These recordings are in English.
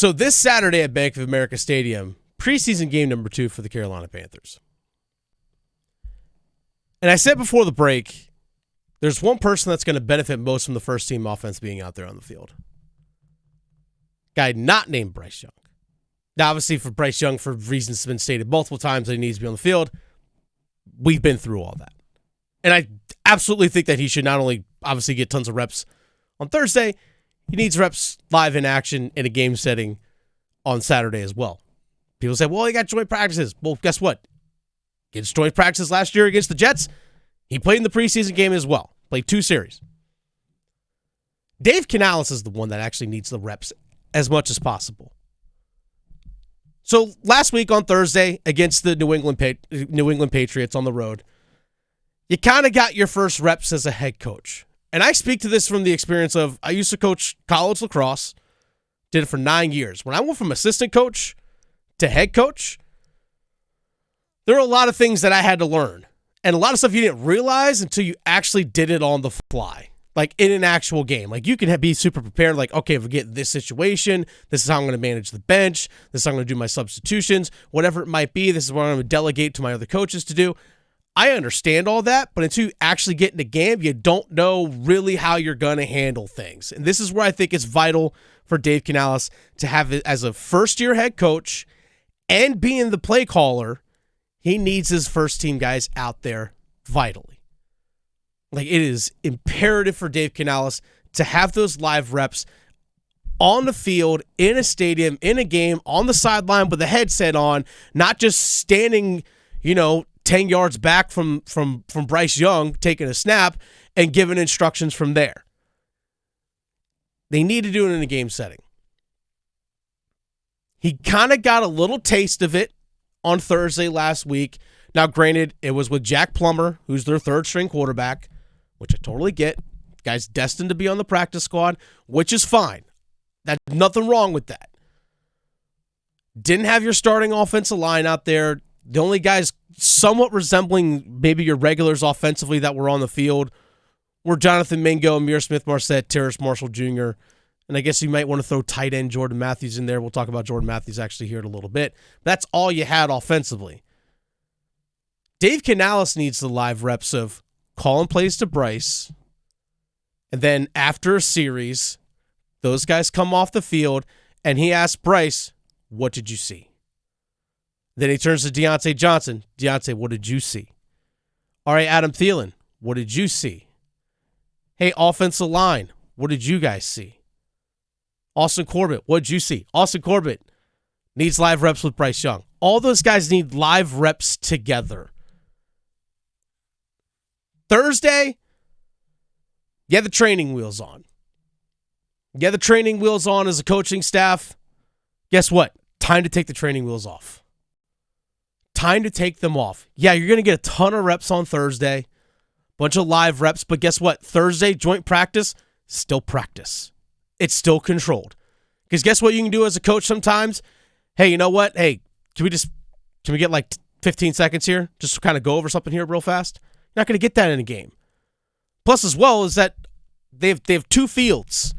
So this Saturday at Bank of America Stadium, preseason game number 2 for the Carolina Panthers. And I said before the break, there's one person that's going to benefit most from the first team offense being out there on the field. Guy not named Bryce Young. Now, obviously, for Bryce Young, for reasons that's been stated multiple times that he needs to be on the field, we've been through all that. And I absolutely think that he should not only obviously get tons of reps on Thursday, he needs reps live in action in a game setting on Saturday as well. People say, well, he got joint practices. Well, guess what? Against joint practices last year against the Jets, he played in the preseason game as well. Played 2 series. Dave Canales is the one that actually needs the reps as much as possible. So last week on Thursday against the New England Patriots on the road, you kind of got your first reps as a head coach. And I speak to this from the experience of I used to coach college lacrosse, did it for 9 years. When I went from assistant coach to head coach, there were a lot of things that I had to learn. And a lot of stuff you didn't realize until you actually did it on the fly. Like in an actual game. Like you can be super prepared, like, okay, if we get this situation, this is how I'm going to manage the bench, this is how I'm going to do my substitutions, whatever it might be, this is what I'm going to delegate to my other coaches to do. I understand all that, but until you actually get in the game, you don't know really how you're going to handle things. And this is where I think it's vital for Dave Canales to have it as a first-year head coach and being the play caller. He needs his first-team guys out there vitally. Like, it is imperative for Dave Canales to have those live reps on the field, in a stadium, in a game, on the sideline with a headset on, not just standing, 10 yards back from Bryce Young taking a snap and giving instructions from there. They need to do it in a game setting. He kind of got a little taste of it on Thursday last week. Now, granted, it was with Jack Plummer, who's their third-string quarterback, which I totally get. The guy's destined to be on the practice squad, which is fine. There's nothing wrong with that. Didn't have your starting offensive line out there. The only guys somewhat resembling maybe your regulars offensively that were on the field were Jonathan Mingo, Amir Smith-Marset, Terrace Marshall Jr., and I guess you might want to throw tight end Jordan Matthews in there. We'll talk about Jordan Matthews actually here in a little bit. That's all you had offensively. Dave Canales needs the live reps of calling plays to Bryce, and then after a series, those guys come off the field, and he asks Bryce, what did you see? Then he turns to Deontay Johnson. Deontay, what did you see? All right, Adam Thielen, what did you see? Hey, offensive line, what did you guys see? Austin Corbett, what did you see? Austin Corbett needs live reps with Bryce Young. All those guys need live reps together. Thursday, you have the training wheels on. You have the training wheels on as a coaching staff. Guess what? Time to take the training wheels off. Time to take them off. Yeah, you're going to get a ton of reps on Thursday. Bunch of live reps, but guess what? Thursday, joint practice, still practice. It's still controlled. Because guess what you can do as a coach sometimes? Hey, you know what? Hey, can we get like 15 seconds here? Just to kind of go over something here real fast? You're not going to get that in a game. Plus, as well, is that they have 2 fields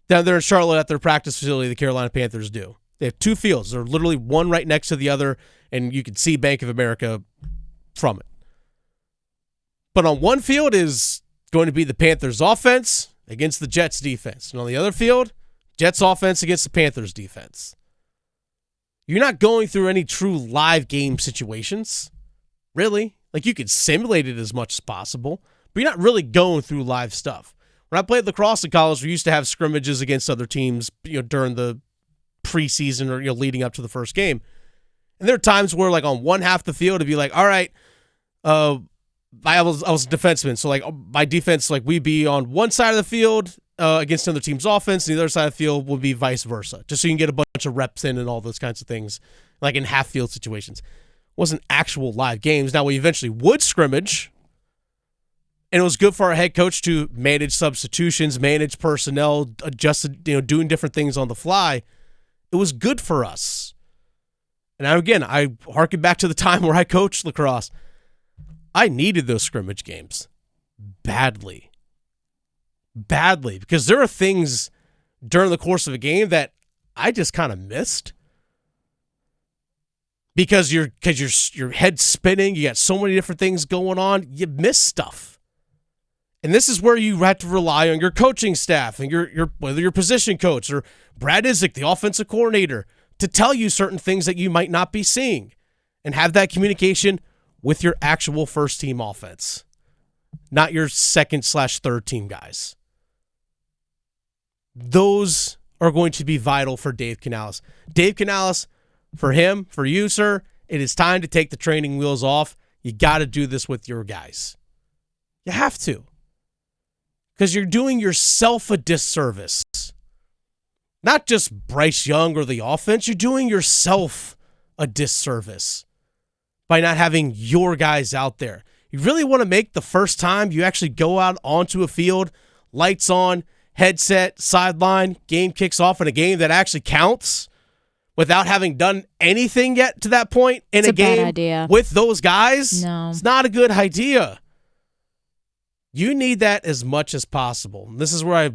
down there in Charlotte at their practice facility, the Carolina Panthers do. They have 2 fields. They're literally one right next to the other, and you can see Bank of America from it. But on one field is going to be the Panthers offense against the Jets defense. And on the other field, Jets offense against the Panthers defense. You're not going through any true live game situations, really. Like, you could simulate it as much as possible, but you're not really going through live stuff. When I played lacrosse in college, we used to have scrimmages against other teams, during the preseason or leading up to the first game. And there are times where, like, on one half of the field, it'd be like, all right, I was a defenseman, so like my defense, like we'd be on one side of the field against another team's offense, and the other side of the field would be vice versa, just so you can get a bunch of reps in and all those kinds of things, like in half field situations. It wasn't actual live games. Now we eventually would scrimmage, and it was good for our head coach to manage substitutions, manage personnel, adjust, doing different things on the fly. It was good for us. And now again, I harken back to the time where I coached lacrosse. I needed those scrimmage games badly. Badly. Because there are things during the course of a game that I just kind of missed. Because your head's spinning, you got so many different things going on, you miss stuff. And this is where you have to rely on your coaching staff and your whether your position coach or Brad Isaac, the offensive coordinator, to tell you certain things that you might not be seeing, and have that communication with your actual first team offense, not your second/third team guys. Those are going to be vital for Dave Canales. Dave Canales, for him, for you, sir, it is time to take the training wheels off. You got to do this with your guys. You have to. Because you're doing yourself a disservice. Not just Bryce Young or the offense. You're doing yourself a disservice by not having your guys out there. You really want to make the first time you actually go out onto a field, lights on, headset, sideline, game kicks off in a game that actually counts without having done anything yet to that point in a game bad idea. With those guys. No. It's not a good idea. You need that as much as possible. And this is where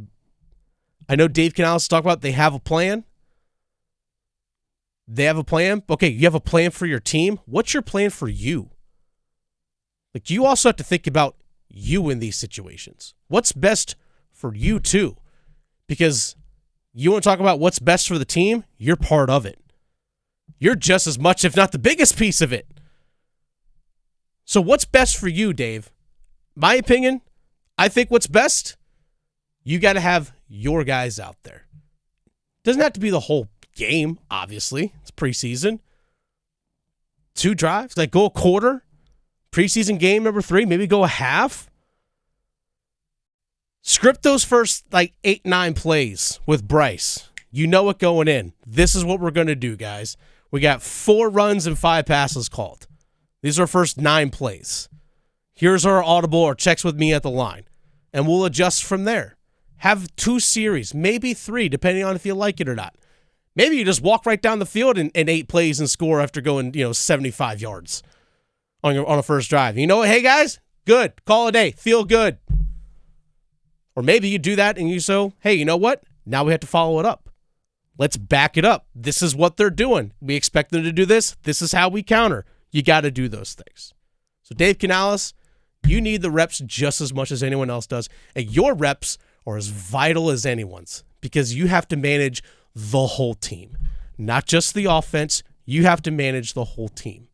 I know Dave Canales talked about they have a plan. They have a plan. Okay, you have a plan for your team. What's your plan for you? Like, you also have to think about you in these situations. What's best for you too? Because you want to talk about what's best for the team, you're part of it. You're just as much, if not the biggest piece of it. So what's best for you, Dave? My opinion, I think what's best, you got to have your guys out there. Doesn't have to be the whole game, obviously. It's preseason. 2 drives, like go a quarter. Preseason game number 3, maybe go a half. Script those first 8, 9 plays with Bryce. You know it going in. This is what we're going to do, guys. We got 4 runs and 5 passes called. These are our first 9 plays. Here's our audible or checks with me at the line. And we'll adjust from there. Have 2 series, maybe 3, depending on if you like it or not. Maybe you just walk right down the field in 8 plays and score after going 75 yards on a first drive. You know what? Hey, guys, good. Call it a day. Feel good. Or maybe you do that and you say, hey, you know what? Now we have to follow it up. Let's back it up. This is what they're doing. We expect them to do this. This is how we counter. You got to do those things. So Dave Canales, you need the reps just as much as anyone else does. And your reps are as vital as anyone's because you have to manage the whole team. Not just the offense. You have to manage the whole team.